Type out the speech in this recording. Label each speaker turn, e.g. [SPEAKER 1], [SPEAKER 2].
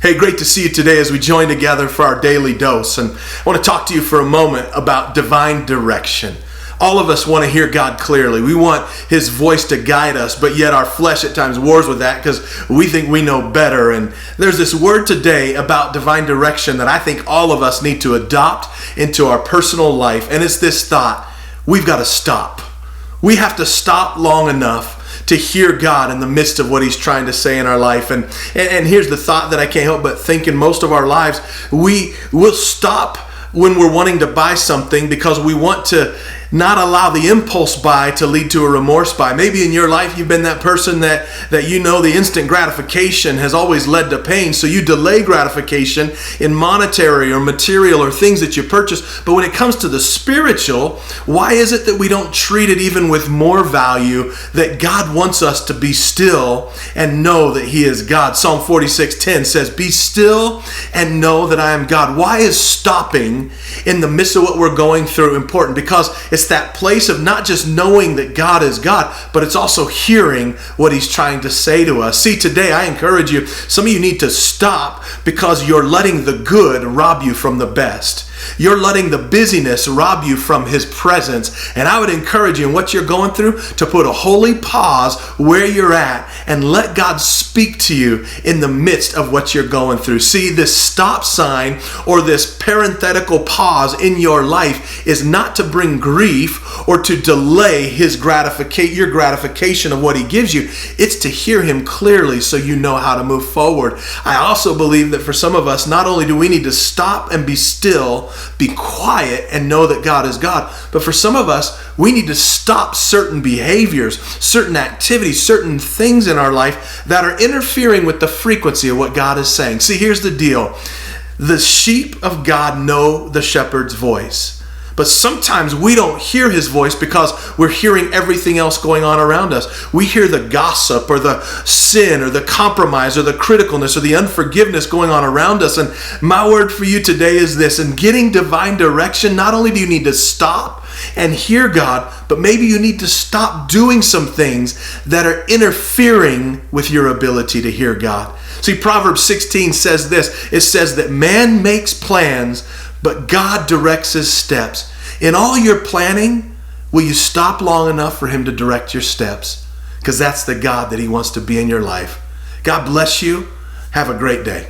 [SPEAKER 1] Hey, great to see you today as we join together for our daily dose. And I want to talk to you for a moment about divine direction. All of us want to hear God clearly. We want His voice to guide us, but yet our flesh at times wars with that because we think we know better. And there's this word today about divine direction that I think all of us need to adopt into our personal life. And it's this thought: we've got to stop. We have to stop long enough to hear God in the midst of what He's trying to say in our life. And here's the thought that I can't help but think in most of our lives: we will stop when we're wanting to buy something because we want to not allow the impulse buy to lead to a remorse buy. Maybe in your life you've been that person that you know the instant gratification has always led to pain, so you delay gratification in monetary or material or things that you purchase. But when it comes to the spiritual, why is it that we don't treat it even with more value, that God wants us to be still and know that He is God? Psalm 46:10 says, "Be still and know that I am God." Why is stopping in the midst of what we're going through important? Because it's that place of not just knowing that God is God, but it's also hearing what He's trying to say to us. See, today I encourage you, some of you need to stop because you're letting the good rob you from the best. You're letting the busyness rob you from His presence. And I would encourage you in what you're going through to put a holy pause where you're at and let God speak to you in the midst of what you're going through. See, this stop sign or this parenthetical pause in your life is not to bring grief or to delay your gratification of what He gives you. It's to hear Him clearly so you know how to move forward. I also believe that for some of us, not only do we need to stop and be still, be quiet and know that God is God, but for some of us, we need to stop certain behaviors, certain activities, certain things in our life that are interfering with the frequency of what God is saying. See, here's the deal. The sheep of God know the shepherd's voice. But sometimes we don't hear His voice because we're hearing everything else going on around us. We hear the gossip or the sin or the compromise or the criticalness or the unforgiveness going on around us. And my word for you today is this: in getting divine direction, not only do you need to stop and hear God, but maybe you need to stop doing some things that are interfering with your ability to hear God. See, Proverbs 16 says this. It says that man makes plans, but God directs his steps. In all your planning, will you stop long enough for Him to direct your steps? Because that's the God that He wants to be in your life. God bless you. Have a great day.